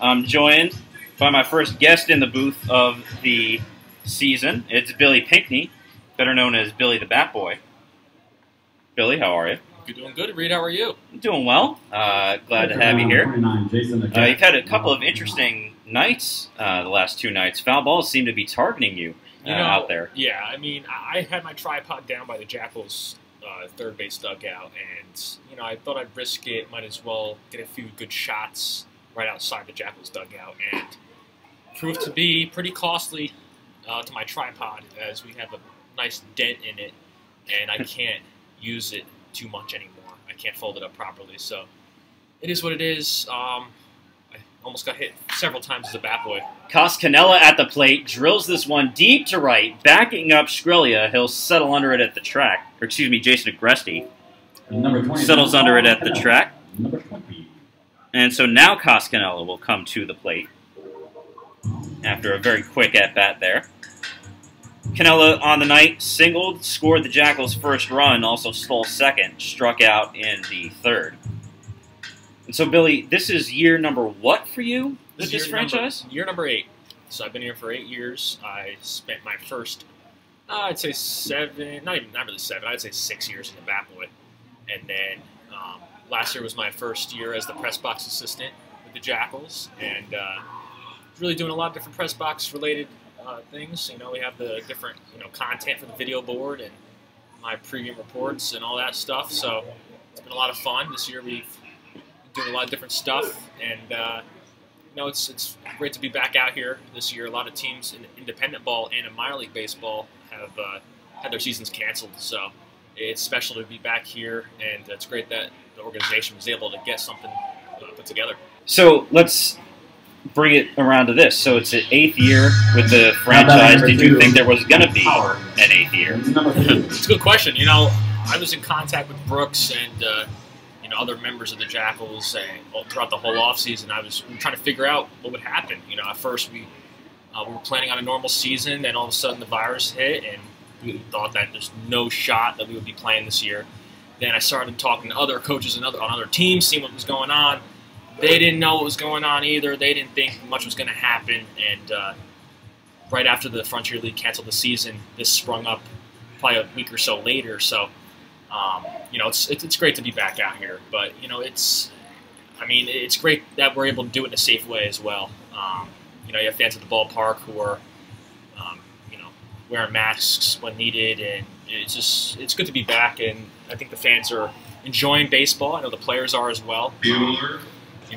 I'm joined by my first guest in the booth of the season. It's Billy Pinckney, better known as Billy the Bat Boy. Billy, how are you? You're doing good, Reed. How are you? I'm doing well. Glad to have you here. You've had a couple of interesting nights the last two nights. Foul balls seem to be targeting you, out there. Yeah, I mean, I had my tripod down by the Jackals third base dugout, and, I thought I'd risk it. Might as well get a few good shots right outside the Jackals dugout, and proved to be pretty costly to my tripod, as we have a nice dent in it, and I can't use it too much anymore. I can't fold it up properly, so it is what it is. I almost got hit several times as a bat boy. Canella at the plate, drills this one deep to right, backing up Skrilla. He'll settle under it at the track. Or excuse me, Jason Agresti settles under it at the track. And so now Canella will come to the plate after a very quick at-bat there. Canella on the night singled, scored the Jackals' first run, also stole second, struck out in the third. And so, Billy, this is year number what for you with this franchise? Year number 8. So I've been here for 8 years. I spent my first, I'd say 7, not really 7, I'd say 6 years as a bat boy. And then last year was my first year as the press box assistant with the Jackals. And really doing a lot of different press box related things. We have the different, content for the video board and my pregame reports and all that stuff. So it's been a lot of fun. This year we've been doing a lot of different stuff, and it's great to be back out here this year. A lot of teams in independent ball and in minor league baseball have had their seasons canceled. So it's special to be back here, and it's great that the organization was able to get something put together. So let's bring it around to this. So it's an 8th year with the franchise. Did you think there was going to be an 8th year? It's a good question. I was in contact with Brooks and other members of the Jackals throughout the whole offseason. We were trying to figure out what would happen. At first we were planning on a normal season, then all of a sudden the virus hit, and we thought that there's no shot that we would be playing this year. Then I started talking to other coaches on other teams, seeing what was going on. They didn't know what was going on either. They didn't think much was going to happen. And right after the Frontier League canceled the season, this sprung up probably a week or so later. So, it's great to be back out here. But, it's great that we're able to do it in a safe way as well. You have fans at the ballpark who are, wearing masks when needed. And it's good to be back. And I think the fans are enjoying baseball. I know the players are as well.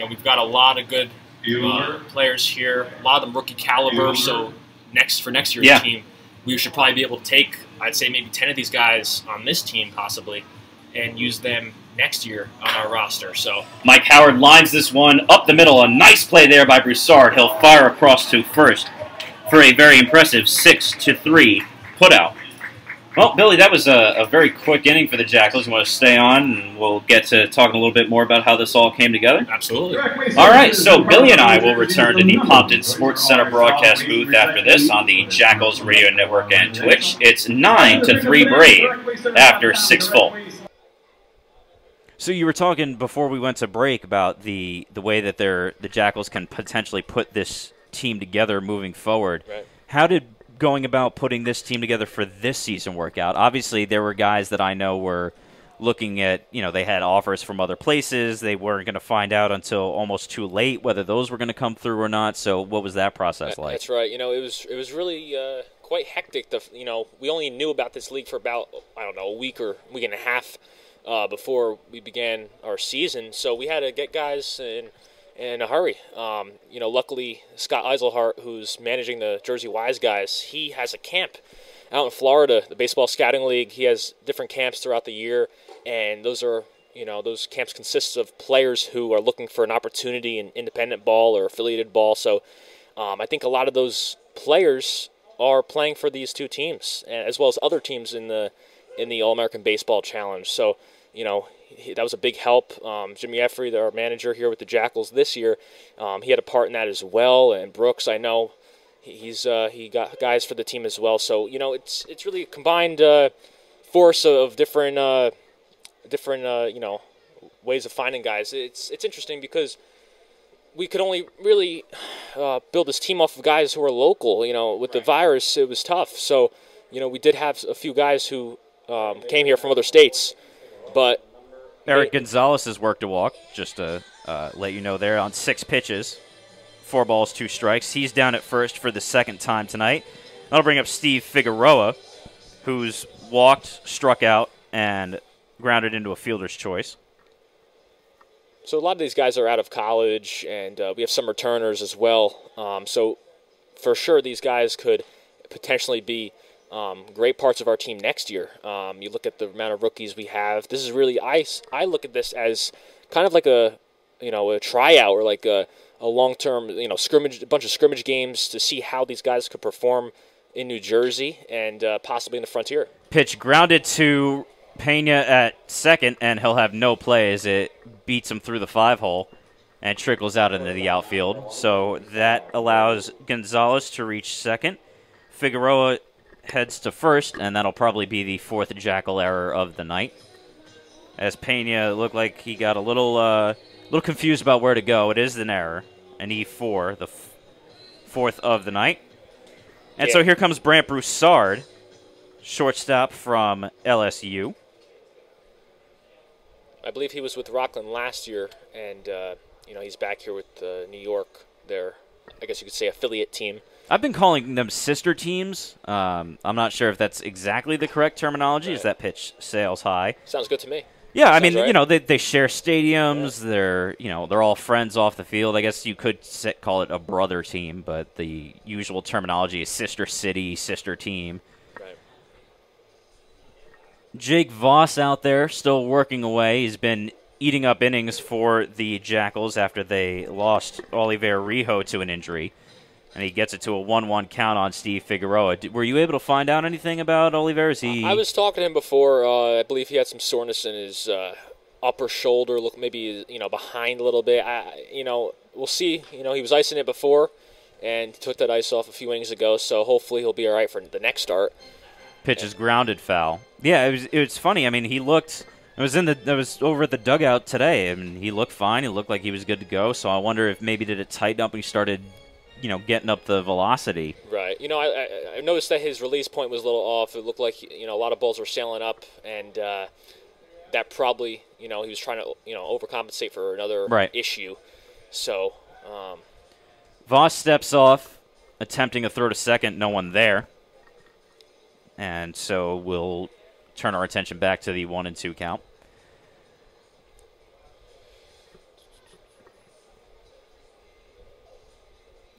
We've got a lot of good players here, a lot of them rookie caliber, so for next year's team, we should probably be able to take, I'd say maybe 10 of these guys on this team possibly, and use them next year on our roster. So Mike Howard lines this one up the middle. A nice play there by Broussard. He'll fire across to first for a very impressive 6-3 putout. Well, Billy, that was a very quick inning for the Jackals. You want to stay on, and we'll get to talking a little bit more about how this all came together? Absolutely. All right, so Billy and I will return to the Pompton Sports Center broadcast booth after this on the Jackals Radio Network and Twitch. It's 9-3 Brave after 6 full. So you were talking before we went to break about the way that the Jackals can potentially put this team together moving forward. Right. How did going about putting this team together for this season work out? Obviously, there were guys that I know were looking at, they had offers from other places. They weren't going to find out until almost too late whether those were going to come through or not. So what was that process like? That's right. It was really quite hectic. We only knew about this league for about, a week or week and a half before we began our season. So we had to get guys in a hurry. Luckily, Scott Eiselhart, who's managing the Jersey Wise guys, he has a camp out in Florida, the Baseball Scouting League. He has different camps throughout the year, and those camps consist of players who are looking for an opportunity in independent ball or affiliated ball. So I think a lot of those players are playing for these two teams, as well as other teams in the All-American Baseball Challenge. So, that was a big help. Jimmy Effrey, our manager here with the Jackals this year, he had a part in that as well. And Brooks, I know, he got guys for the team as well. So it's really a combined force of different ways of finding guys. It's interesting because we could only really build this team off of guys who are local. With the virus, it was tough. So, we did have a few guys who came here from other states. But Eric Gonzalez has worked a walk, just to let you know there, on 6 pitches. 4 balls, 2 strikes. He's down at first for the second time tonight. That'll bring up Steve Figueroa, who's walked, struck out, and grounded into a fielder's choice. So a lot of these guys are out of college, and we have some returners as well. So for sure, these guys could potentially be great parts of our team next year. You look at the amount of rookies we have. This is really I look at this as kind of like a tryout or like a long-term scrimmage, a bunch of scrimmage games to see how these guys could perform in New Jersey and possibly in the Frontier. Pitch grounded to Pena at second, and he'll have no play as it beats him through the 5-hole and trickles out into the outfield. So that allows Gonzalez to reach second. Figueroa heads to first, and that'll probably be the 4th Jackal error of the night. As Pena looked like he got a little confused about where to go. It is an error, an E4, the 4th of the night. And so here comes Brant Broussard, shortstop from LSU. I believe he was with Rockland last year, and he's back here with New York, their, I guess you could say, affiliate team. I've been calling them sister teams. I'm not sure if that's exactly the correct terminology. Right. As that pitch sails high. Sounds good to me. Yeah, I mean, right. They share stadiums. Yeah. They're all friends off the field. I guess you could call it a brother team, but the usual terminology is sister city, sister team. Right. Jake Voss out there still working away. He's been eating up innings for the Jackals after they lost Oliver Rijo to an injury. And he gets it to a 1-1 count on Steve Figueroa. Were you able to find out anything about Oliver? I was talking to him before. I believe he had some soreness in his upper shoulder. Look, maybe behind a little bit. We'll see. He was icing it before, and took that ice off a few innings ago. So hopefully he'll be all right for the next start. Pitch is grounded foul. Yeah, it was funny. I mean, he looked. I was over at the dugout today. I mean, he looked fine. He looked like he was good to go. So I wonder if maybe did it tighten up and he started getting up the velocity. Right. I noticed that his release point was a little off. It looked like, a lot of balls were sailing up, and that probably, he was trying to, overcompensate for another issue. So. Voss steps off, attempting a throw to second, no one there. And so we'll turn our attention back to the 1-2 count.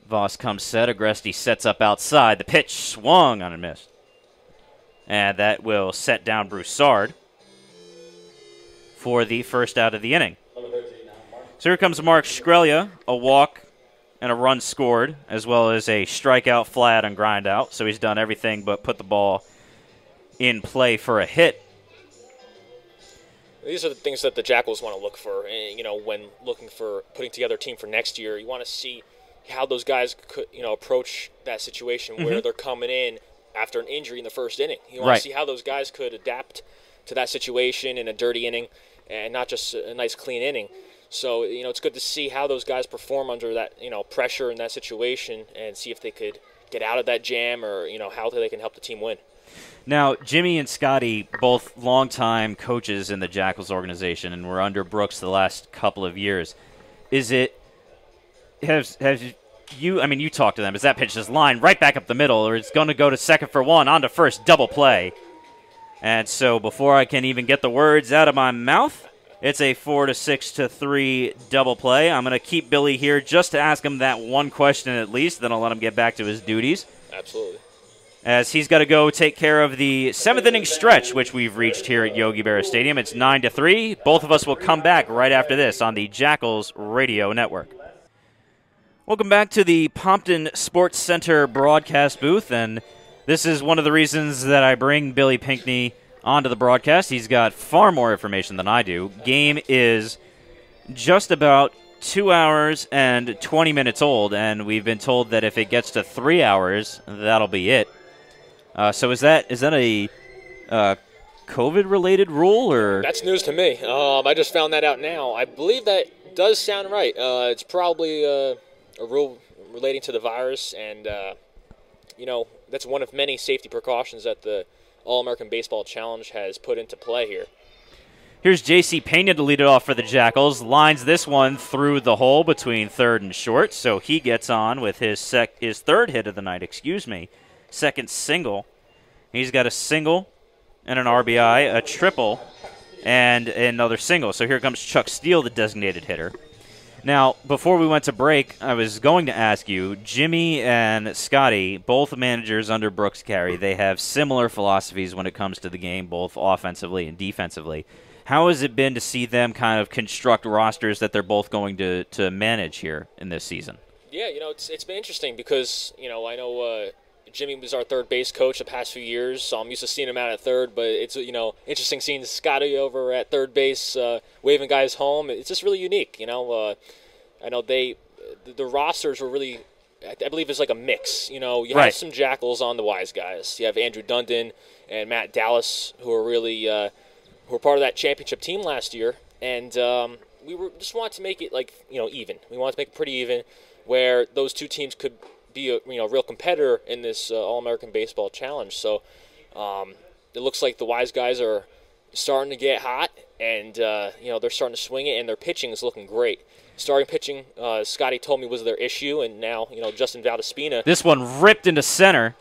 Voss comes set. Agresti sets up outside. The pitch swung on and missed. And that will set down Broussard for the first out of the inning. So here comes Mark Shkreli, a walk and a run scored, as well as a strikeout, flat, and grind out. So he's done everything but put the ball in play for a hit. These are the things that the Jackals want to look for, when looking for putting together a team for next year. You want to see how those guys could, approach that situation where they're coming in after an injury in the first inning. You want to see how those guys could adapt to that situation in a dirty inning and not just a nice clean inning. So, it's good to see how those guys perform under that, pressure in that situation and see if they could get out of that jam or, how they can help the team win. Now, Jimmy and Scotty, both longtime coaches in the Jackals organization, and were under Brooks the last couple of years. You talked to them. Is that pitch just lined right back up the middle, or it's going to go to second for one, on to first, double play? And so before I can even get the words out of my mouth, it's a 4-6-3 double play. I'm going to keep Billy here just to ask him that one question at least, then I'll let him get back to his duties. Absolutely. As he's got to go take care of the 7th inning stretch, which we've reached here at Yogi Berra Stadium. It's 9-3. Both of us will come back right after this on the Jackals Radio Network. Welcome back to the Pompton Sports Center broadcast booth, and this is one of the reasons that I bring Billy Pinckney onto the broadcast. He's got far more information than I do. Game is just about 2 hours and 20 minutes old, and we've been told that if it gets to 3 hours, that'll be it. So is that a COVID-related rule, or? That's news to me. I just found that out now. I believe that does sound right. It's probably a rule relating to the virus, and that's one of many safety precautions that the All-American Baseball Challenge has put into play here. Here's J.C. Pena to lead it off for the Jackals. Lines this one through the hole between third and short, so he gets on with his third hit of the night, second single. He's got a single and an RBI, a triple, and another single. So here comes Chuck Steele, the designated hitter. Now, before we went to break, I was going to ask you, Jimmy and Scotty, both managers under Brooks Carey, they have similar philosophies when it comes to the game, both offensively and defensively. How has it been to see them kind of construct rosters that they're both going to manage here in this season? Yeah, it's been interesting because, I know Jimmy was our third base coach the past few years, so I'm used to seeing him out at third, but it's, interesting seeing Scotty over at third base waving guys home. It's just really unique, I know the rosters were really, I believe it's like a mix. You have some Jackals on the wise guys. You have Andrew Dundon and Matt Dallas, who are really who were part of that championship team last year, and we just wanted to make it even. We wanted to make it pretty even, where those two teams could be a real competitor in this All-American Baseball Challenge. So it looks like the wise guys are starting to get hot, and they're starting to swing it, and their pitching is looking great. Starting pitching, Scotty told me, was their issue, and now Justin Valdespina. This one ripped into center,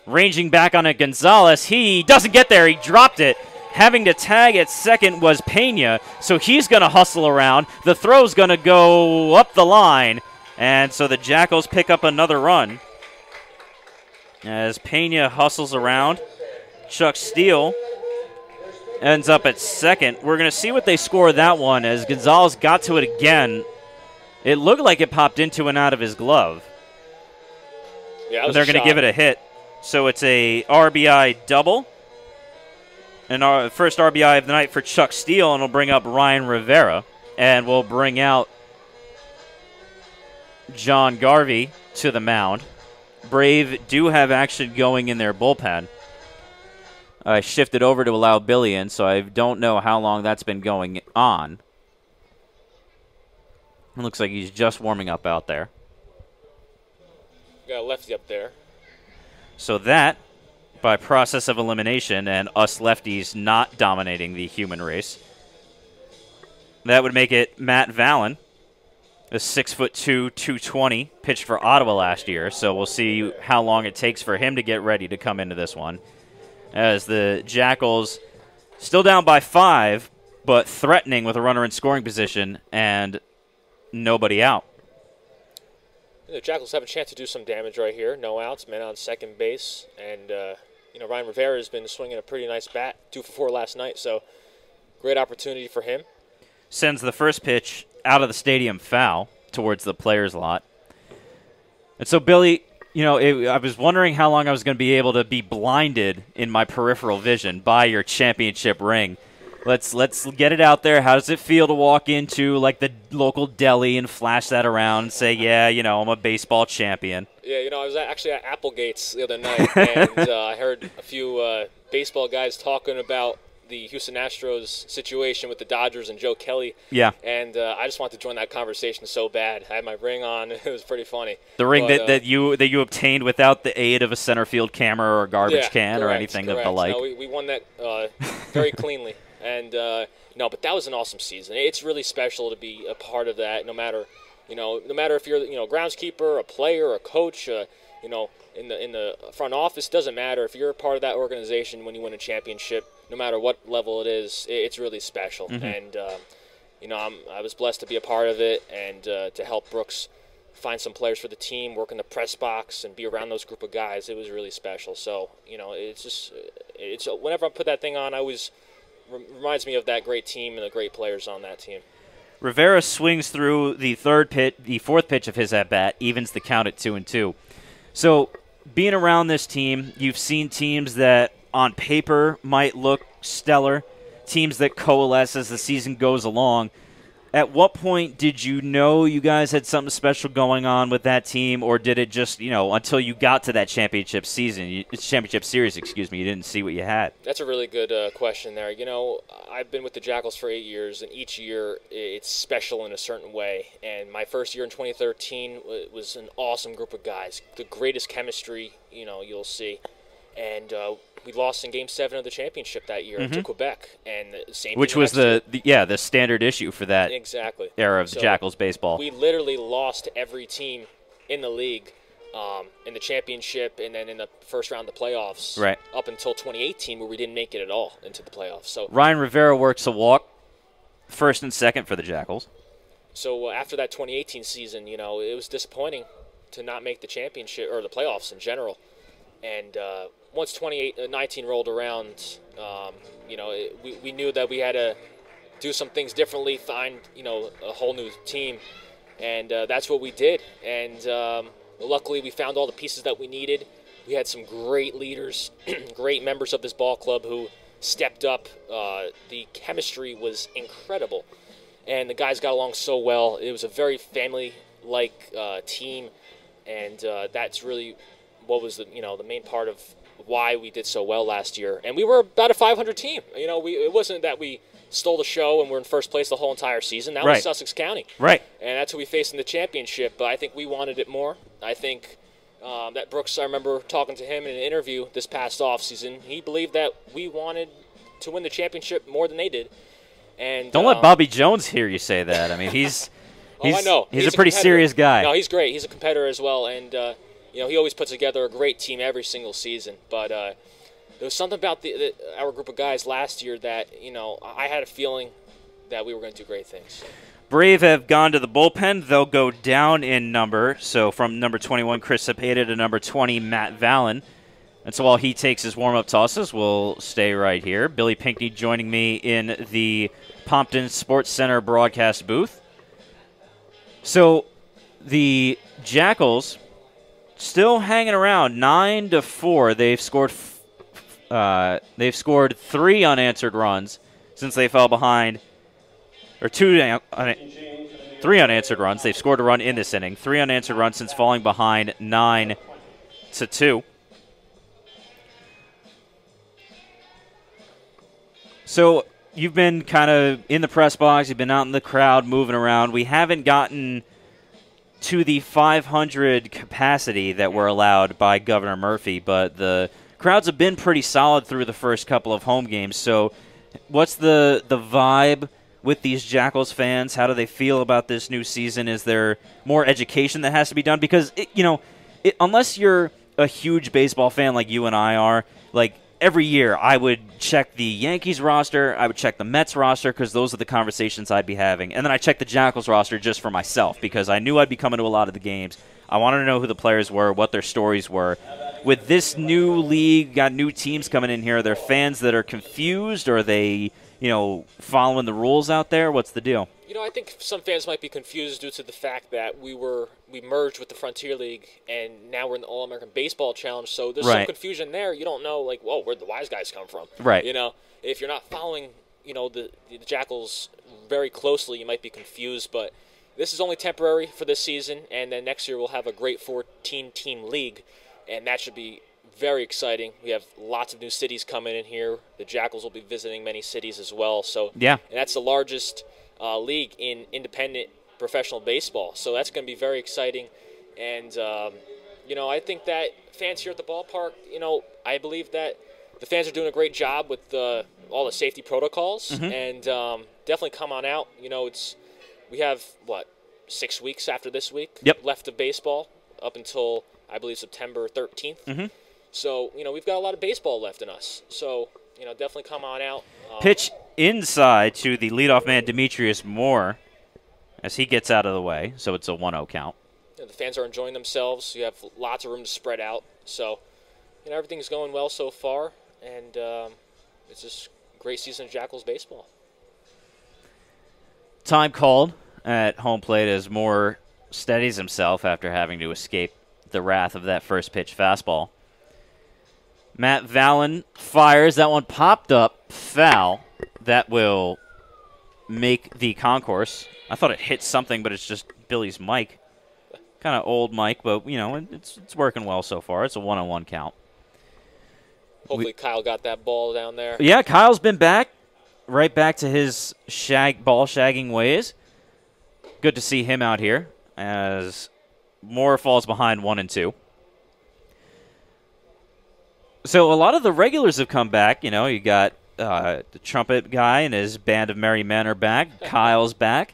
ranging back on it. Gonzalez. He doesn't get there. He dropped it. Having to tag at second was Pena, so he's going to hustle around. The throw's going to go up the line, and so the Jackals pick up another run as Pena hustles around. Chuck Steele ends up at second. We're going to see what they score that one as Gonzalez got to it again. It looked like it popped into and out of his glove. Yeah, they're going to give it a hit. So it's a RBI double. And our first RBI of the night for Chuck Steele, and we'll bring up Ryan Rivera. And we'll bring out John Garvey to the mound. Brave do have action going in their bullpen. I shifted over to allow Billy in, so I don't know how long that's been going on. It looks like he's just warming up out there. Got a lefty up there. So that, by process of elimination and us lefties not dominating the human race, that would make it Matt Vallon, a 6'2", 220, pitched for Ottawa last year. So we'll see how long it takes for him to get ready to come into this one. As the Jackals still down by 5, but threatening with a runner in scoring position and nobody out. The Jackals have a chance to do some damage right here. No outs, men on second base, and Ryan Rivera has been swinging a pretty nice bat, 2 for 4 last night. So great opportunity for him. Sends the first pitch out of the stadium foul towards the players' lot. And so Billy, I was wondering how long I was going to be able to be blinded in my peripheral vision by your championship ring. Let's get it out there. How does it feel to walk into the local deli and flash that around and say, yeah, I'm a baseball champion? Yeah, I was actually at Applegate's the other night, and I heard a few baseball guys talking about the Houston Astros situation with the Dodgers and Joe Kelly. Yeah. And I just wanted to join that conversation so bad. I had my ring on. It was pretty funny. The ring that you obtained without the aid of a center field camera or a garbage can or anything of the like. No, we won that very cleanly. And no, but that was an awesome season. It's really special to be a part of that. No matter if you're a groundskeeper, a player, a coach, in the front office, doesn't matter. If you're a part of that organization when you win a championship, no matter what level it is, it's really special. Mm-hmm. And I was blessed to be a part of it and to help Brooks find some players for the team, work in the press box, and be around those group of guys. It was really special. So it's whenever I put that thing on, I always reminds me of that great team and the great players on that team. Rivera swings through the fourth pitch of his at-bat, evens the count at 2-2. So being around this team, you've seen teams that on paper might look stellar, teams that coalesce as the season goes along. At what point did you know you guys had something special going on with that team, or did it just, until you got to that championship series, you didn't see what you had? That's a really good question there. I've been with the Jackals for 8 years, and each year it's special in a certain way. And my first year in 2013 was an awesome group of guys, the greatest chemistry, you'll see. And we lost in Game 7 of the championship that year to Quebec, and the same. Which was the standard issue for that era of Jackals baseball. We literally lost to every team in the league in the championship, and then in the first round of the playoffs. Right. Up until 2018, where we didn't make it at all into the playoffs. So Ryan Rivera works a walk, first and second for the Jackals. So after that 2018 season, it was disappointing to not make the championship or the playoffs in general, and. Once 2019 rolled around, we knew that we had to do some things differently, find, a whole new team, and that's what we did. And luckily, we found all the pieces that we needed. We had some great leaders, great members of this ball club who stepped up. The chemistry was incredible, and the guys got along so well. It was a very family-like team, and that's really what was the main part of why we did so well last year. And we were about a 500 team. It wasn't that we stole the show and we're in first place the whole entire season. That was Sussex County. Right. And that's who we faced in the championship. But I think we wanted it more. I think that Brooks, I remember talking to him in an interview this past offseason. He believed that we wanted to win the championship more than they did. And don't let Bobby Jones hear you say that. I mean, he's I know. He's a pretty serious guy. No, he's great. He's a competitor as well. And he always puts together a great team every single season. But there was something about our group of guys last year that, I had a feeling that we were going to do great things. Brave have gone to the bullpen. They'll go down in number. So from number 21, Chris Cepeda, to number 20, Matt Vallon. And so while he takes his warm-up tosses, we'll stay right here. Billy Pinckney joining me in the Pompton Sports Center broadcast booth. So the Jackals still hanging around 9-4. They've scored 3 unanswered runs since they fell behind, or 3 unanswered runs. They've scored a run in this inning. 3 unanswered runs since falling behind 9-2. So you've been kind of in the press box. You've been out in the crowd moving around. We haven't gotten to the 500 capacity that we're allowed by Governor Murphy, but the crowds have been pretty solid through the first couple of home games. So what's the vibe with these Jackals fans? How do they feel about this new season? Is there more education that has to be done? Because, unless you're a huge baseball fan like you and I are, every year I would check the Yankees roster, I would check the Mets roster, because those are the conversations I'd be having. And then I checked the Jackals roster just for myself, because I knew I'd be coming to a lot of the games. I wanted to know who the players were, what their stories were. With this new league, got new teams coming in here, are there fans that are confused, or are they, following the rules out there? What's the deal? I think some fans might be confused due to the fact that we merged with the Frontier League, and now we're in the All-American Baseball Challenge, so there's some confusion there. You don't know, where'd the wise guys come from? Right. If you're not following, the Jackals very closely, you might be confused, but this is only temporary for this season, and then next year we'll have a great 14-team league, and that should be very exciting. We have lots of new cities coming in here. The Jackals will be visiting many cities as well. So yeah, and that's the largest league in independent professional baseball. So that's going to be very exciting. And, I think that fans here at the ballpark, I believe that the fans are doing a great job with all the safety protocols. And definitely come on out. We have, 6 weeks after this week left of baseball up until, I believe, September 13th. So, we've got a lot of baseball left in us. So, definitely come on out. Pitch inside to the leadoff man, Demetrius Moore, as he gets out of the way. So it's a 1-0 count. The fans are enjoying themselves. You have lots of room to spread out. So, everything's going well so far. And it's just a great season of Jackals baseball. Time called at home plate as Moore steadies himself after having to escape the wrath of that first pitch fastball. Matt Vallon fires. That one popped up foul. That will make the concourse. I thought it hit something, but it's just Billy's mic. Kind of old mic, but, it's working well so far. It's a 1-on-1 count. Hopefully Kyle got that ball down there. Yeah, Kyle's been back. Right back to his ball shagging ways. Good to see him out here as Moore falls behind 1-2. So a lot of the regulars have come back. You got the trumpet guy and his band of merry men are back. Kyle's back.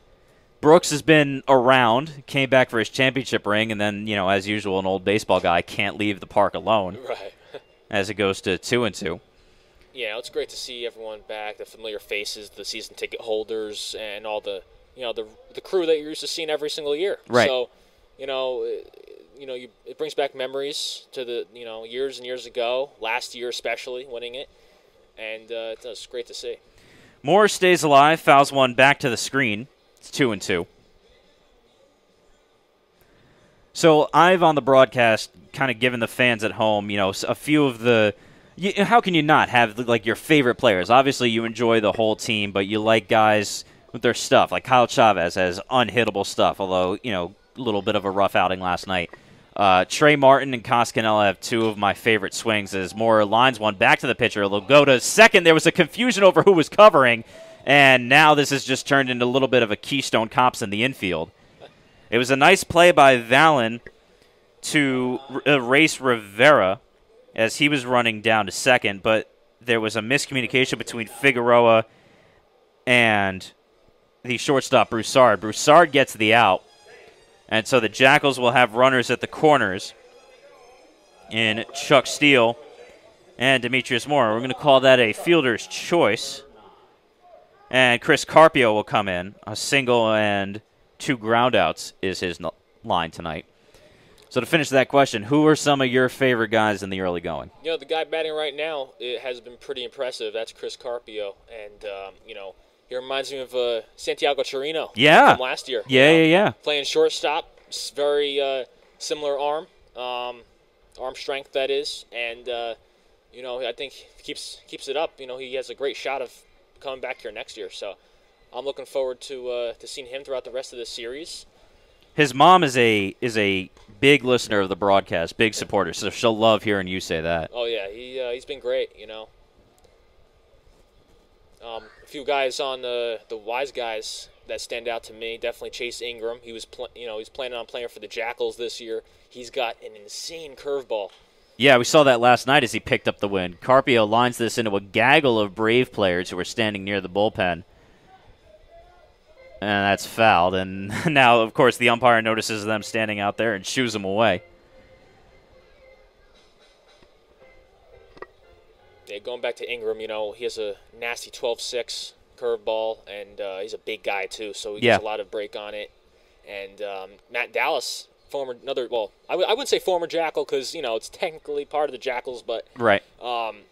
Brooks has been around, came back for his championship ring, and then, as usual, an old baseball guy can't leave the park alone. Right. As it goes to 2-2. Yeah, it's great to see everyone back, the familiar faces, the season ticket holders, and all the crew that you're used to seeing every single year. Right. So, it brings back memories to the years and years ago, last year especially, winning it, and it's great to see. Moore stays alive, fouls one back to the screen. It's 2-2. So I've on the broadcast kind of given the fans at home, a few of the. How can you not have your favorite players? Obviously, you enjoy the whole team, but you like guys with their stuff. Like Kyle Chavez has unhittable stuff, although a little bit of a rough outing last night. Trey Martin and Coscanella have two of my favorite swings. As Moore lines one back to the pitcher, they'll go to second. There was a confusion over who was covering, and now this has just turned into a little bit of a Keystone Cops in the infield. It was a nice play by Valen to erase Rivera as he was running down to second, but there was a miscommunication between Figueroa and the shortstop Broussard. Broussard gets the out, and so the Jackals will have runners at the corners in Chuck Steele and Demetrius Moore. We're going to call that a fielder's choice. And Chris Carpio will come in. A single and 2 groundouts is his line tonight. So to finish that question, who are some of your favorite guys in the early going? The guy batting right now, it has been pretty impressive. That's Chris Carpio. And, he reminds me of Santiago Chirino from last year. Yeah. Playing shortstop, very similar arm strength, that is. And, I think he keeps it up. He has a great shot of coming back here next year. So I'm looking forward to seeing him throughout the rest of this series. His mom is a big listener of the broadcast, big supporter, so she'll love hearing you say that. Oh yeah, he's been great. A few guys on the Wise guys that stand out to me. Definitely Chase Ingram. He's planning on playing for the Jackals this year. He's got an insane curveball. Yeah, we saw that last night as he picked up the win. Carpio lines this into a gaggle of Brave players who were standing near the bullpen. And that's fouled. And now, of course, the umpire notices them standing out there and shoos them away. Yeah, going back to Ingram, he has a nasty 12-6 curveball, and he's a big guy, too, so he gets a lot of break on it. And Matt Dallas, I wouldn't say former Jackal because, it's technically part of the Jackals, but right.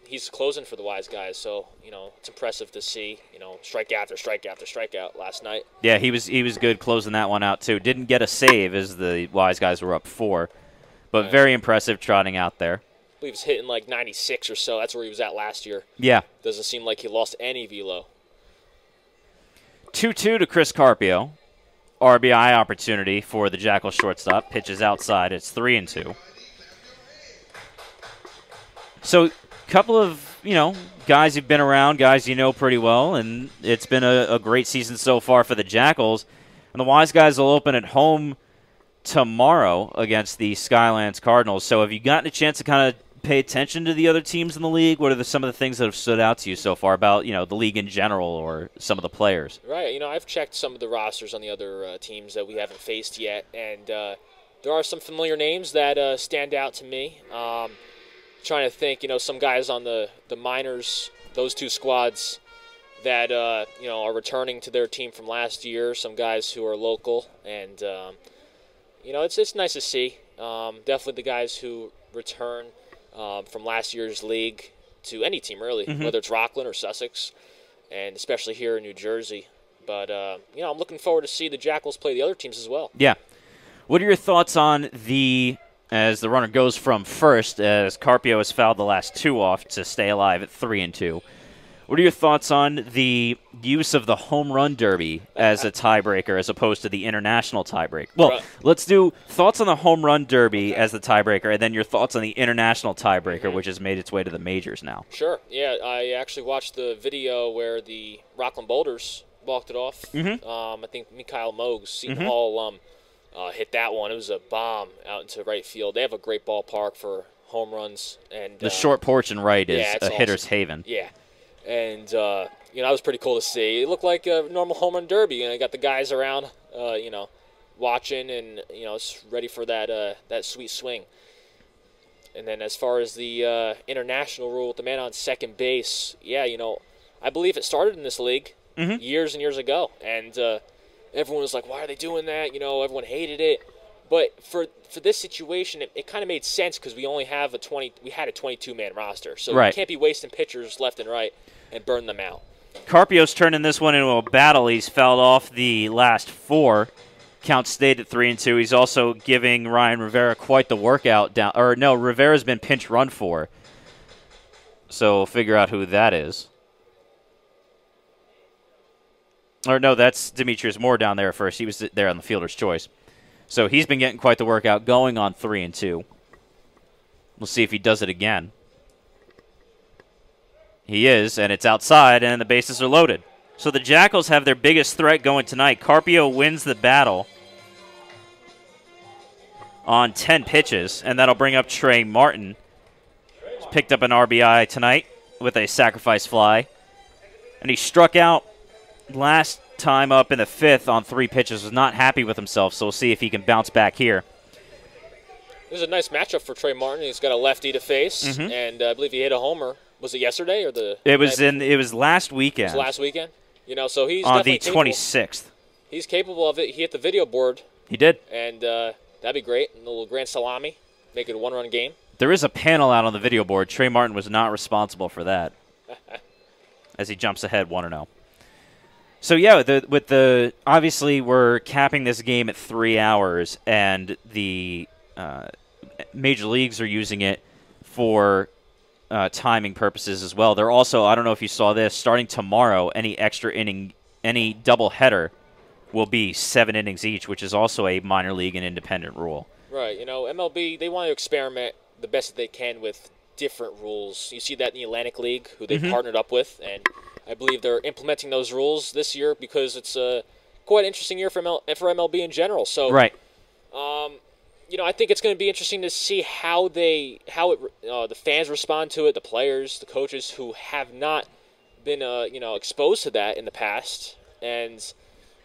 He's closing for the Wise guys, so, it's impressive to see, strikeout after strikeout after strikeout last night. Yeah, he was good closing that one out, too. Didn't get a save as the Wise guys were up 4, but very impressive trotting out there. I believe he's hitting like 96 or so. That's where he was at last year. Yeah. Doesn't seem like he lost any velo. 2-2 to Chris Carpio. RBI opportunity for the Jackal shortstop. Pitches outside. It's 3-2. So, couple of, guys who've been around, guys you know pretty well, and it's been a great season so far for the Jackals. And the Wise guys will open at home tomorrow against the Skylands Cardinals. So, have you gotten a chance to kind of pay attention to the other teams in the league? What are some of the things that have stood out to you so far about, the league in general or some of the players? Right. I've checked some of the rosters on the other teams that we haven't faced yet, and there are some familiar names that stand out to me. Trying to think, some guys on the minors, those two squads that, are returning to their team from last year, some guys who are local, and, it's nice to see. Definitely the guys who return from last year's league to any team, really, whether it's Rockland or Sussex, and especially here in New Jersey. But, I'm looking forward to see the Jackals play the other teams as well. Yeah. What are your thoughts on as the runner goes from first, as Carpio has fouled the last 2 off to stay alive at 3-2? What What are your thoughts on the use of the home run derby as a tiebreaker as opposed to the international tiebreaker? Well, let's do thoughts on the home run derby as the tiebreaker, and then your thoughts on the international tiebreaker, which has made its way to the majors now. Sure. Yeah, I actually watched the video where the Rockland Boulders walked it off. I think Mikhail Mogs, Seton Hall alum, hit that one. It was a bomb out into right field. They have a great ballpark for home runs. And the short porch and right is a hitter's haven. Yeah. And, that was pretty cool to see. It looked like a normal home run derby. You got the guys around, watching and, ready for that sweet swing. And then as far as the international rule with the man on second base, I believe it started in this league years and years ago. And everyone was like, why are they doing that? Everyone hated it. But for this situation, it kind of made sense because we only have we had a 22-man roster. So we can't be wasting pitchers left and right and burn them out. Carpio's turning this one into a battle. He's fouled off the last 4. Count stayed at 3-2. He's also giving Ryan Rivera quite the workout down. Or no, Rivera's been pinch run for. So we'll figure out who that is. Or no, that's Demetrius Moore down there at first. He was there on the fielder's choice. So he's been getting quite the workout going on 3-2. We'll see if he does it again. He is, and it's outside, and the bases are loaded. So the Jackals have their biggest threat going tonight. Carpio wins the battle on 10 pitches, and that'll bring up Trey Martin. He's picked up an RBI tonight with a sacrifice fly. And he struck out last time up in the 5th on 3 pitches. Was not happy with himself, so we'll see if he can bounce back here. This is a nice matchup for Trey Martin. He's got a lefty to face, and I believe he hit a homer. Was it yesterday or the? It was last weekend. It was last weekend. So he's on the capable. 26th. He's capable of it. He hit the video board. He did, and that'd be great. A little grand salami, make it a 1-run game. There is a panel out on the video board. Trey Martin was not responsible for that, as he jumps ahead 1-0. So yeah, obviously we're capping this game at 3 hours, and the major leagues are using it for timing purposes as well. They're also, I don't know if you saw this, starting tomorrow, any extra inning, any double header will be 7 innings each, which is also a minor league and independent rule. Right. MLB, they want to experiment the best that they can with different rules. You see that in the Atlantic League, who they partnered up with, and I believe they're implementing those rules this year because it's a quite interesting year for MLB in general. So, right. I think it's going to be interesting to see how the fans respond to it, the players, the coaches who have not been exposed to that in the past, and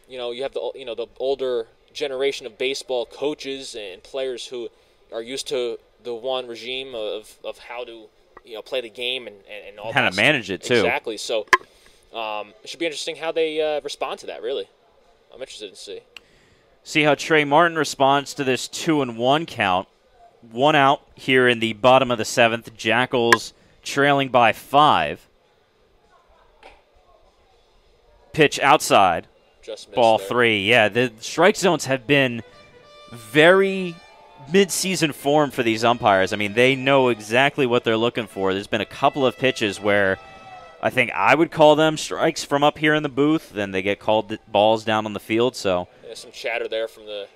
you have the older generation of baseball coaches and players who are used to the one regime of how to play the game and all how that to manage it too. Exactly. So it should be interesting how they respond to that. Really, I'm interested to see. See how Trey Martin responds to this 2-1 count. 1 out here in the bottom of the 7th. Jackals trailing by 5. Pitch outside. Just missed Ball there. 3. Yeah, the strike zones have been very mid-season form for these umpires. I mean, they know exactly what they're looking for. There's been a couple of pitches where I think I would call them strikes from up here in the booth. Then they get called balls down on the field. So there's some chatter there from the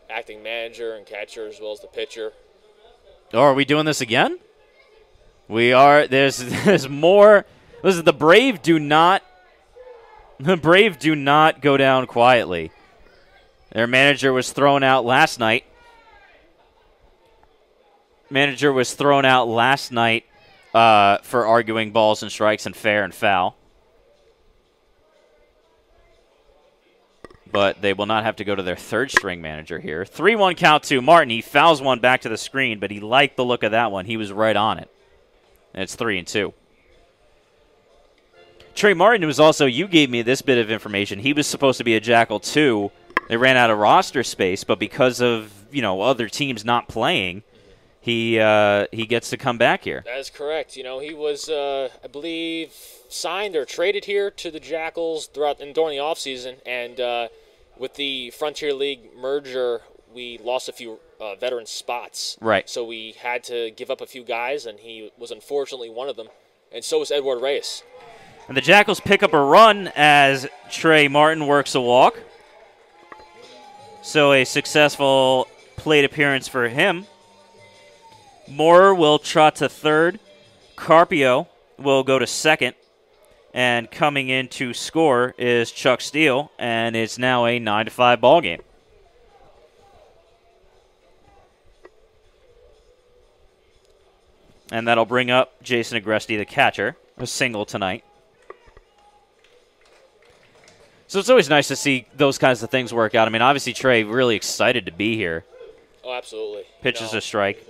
acting manager and catcher as well as the pitcher. Oh, are we doing this again? We are. There's more. Listen, the Brave do not go down quietly. Their manager was thrown out last night. For arguing balls and strikes and fair and foul. But they will not have to go to their third-string manager here. 3-1 count to Martin. He fouls one back to the screen, but he liked the look of that one. He was right on it. And it's 3-2. Trey Martin was also, you gave me this bit of information. He was supposed to be a Jackal too. They ran out of roster space, but because of other teams not playing, he gets to come back here. That is correct. He was, I believe, signed or traded here to the Jackals during the offseason, and with the Frontier League merger, we lost a few veteran spots. Right. So we had to give up a few guys, and he was unfortunately one of them, and so was Edward Reyes. And the Jackals pick up a run as Trey Martin works a walk. So a successful plate appearance for him. Moore will trot to third. Carpio will go to second. And coming in to score is Chuck Steele, and it's now a 9-5 ball game. And that'll bring up Jason Agresti, the catcher, a single tonight. So it's always nice to see those kinds of things work out. I mean, obviously Trey really excited to be here. Oh, absolutely. Pitches a strike.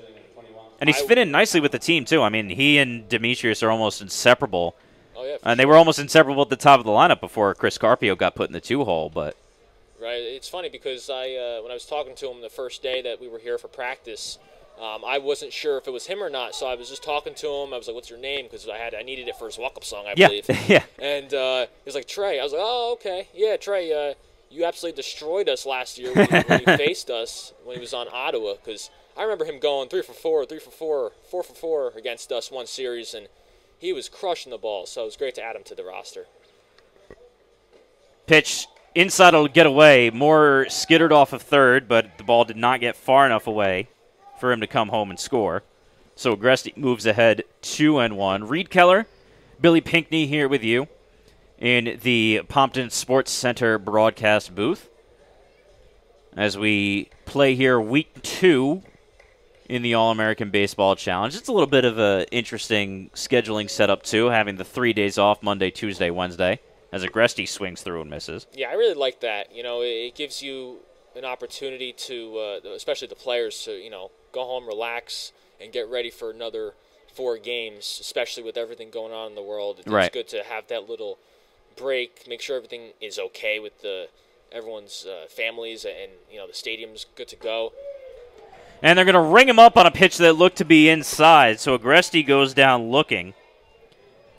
And he's fit in nicely with the team, too. I mean, he and Demetrius are almost inseparable. Oh, yeah, and they were almost inseparable at the top of the lineup before Chris Carpio got put in the 2-hole. But right, it's funny because when I was talking to him the first day that we were here for practice, I wasn't sure if it was him or not, so I was just talking to him. I was like, "What's your name?" Because I needed it for his walk-up song, I believe. Yeah. And he was like, "Trey." I was like, "Oh, okay, yeah, Trey. You absolutely destroyed us last year when you faced us when he was on Ottawa. Because I remember him going 3 for 4, 3 for 4, 4 for 4 against us one series, and he was crushing the ball. So it was great to add him to the roster." Pitch inside will get away. Moore skittered off of third, but the ball did not get far enough away for him to come home and score. So Agresti moves ahead 2-1. Reed Keller, Billy Pinckney here with you in the Pompton Sports Center broadcast booth as we play here week 2 in the All-American Baseball Challenge. It's a little bit of an interesting scheduling setup, too, having the 3 days off, Monday, Tuesday, Wednesday, as Agresti swings through and misses. Yeah, I really like that. You know, it gives you an opportunity to, especially the players, to, go home, relax, and get ready for another 4 games, especially with everything going on in the world. It's good to have that little break, make sure everything is okay with everyone's families, and, the stadium's good to go. And they're going to ring him up on a pitch that looked to be inside, so Agresti goes down looking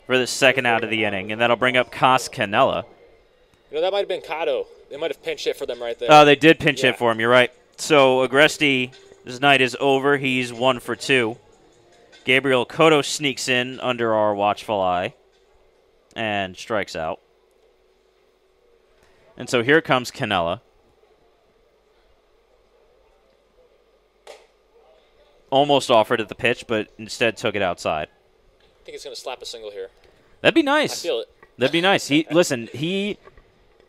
for the second out of the inning, and that'll bring up Cas Canella. That might have been Cotto. They might have pinch hit for them right there. Oh, they did pinch hit for him. You're right. So Agresti's night is over. He's 1 for 2. Gabriel Cotto sneaks in under our watchful eye and strikes out. And so here comes Canella. Almost offered at the pitch, but instead took it outside. I think he's going to slap a single here. That'd be nice. I feel it. That'd be nice.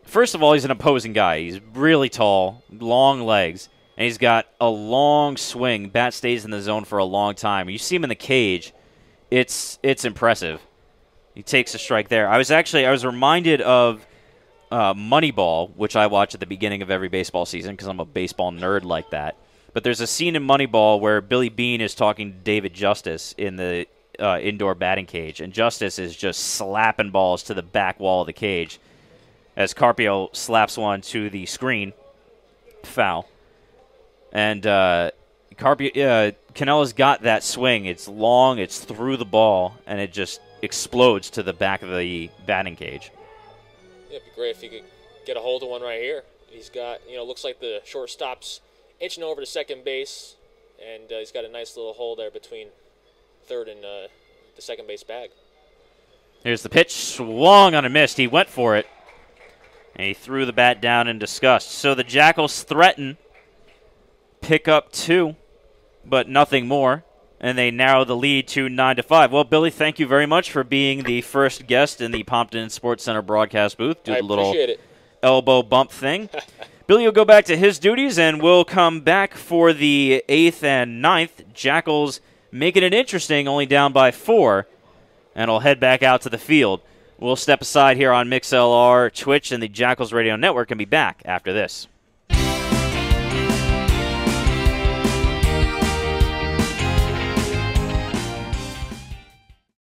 First of all, he's an opposing guy. He's really tall, long legs, and he's got a long swing. Bat stays in the zone for a long time. You see him in the cage, it's impressive. He takes a strike there. I was reminded of Moneyball, which I watch at the beginning of every baseball season because I'm a baseball nerd like that. But there's a scene in Moneyball where Billy Beane is talking to David Justice in the indoor batting cage, and Justice is just slapping balls to the back wall of the cage as Carpio slaps one to the screen, foul. And Canella's got that swing. It's long, it's through the ball, and it just explodes to the back of the batting cage. Yeah, it'd be great if he could get a hold of one right here. He's got, looks like the shortstop's inching over to second base, and he's got a nice little hole there between third and the second base bag. Here's the pitch, swung on a missed. He went for it, and he threw the bat down in disgust. So the Jackals threaten, pick up 2, but nothing more, and they narrow the lead to 9-5. Well, Billy, thank you very much for being the first guest in the Pompton Sports Center broadcast booth. Do the little elbow bump thing. Billy will go back to his duties, and we'll come back for the 8th and 9th. Jackals making it interesting, only down by 4, and will head back out to the field. We'll step aside here on MixLR, Twitch, and the Jackals Radio Network and be back after this.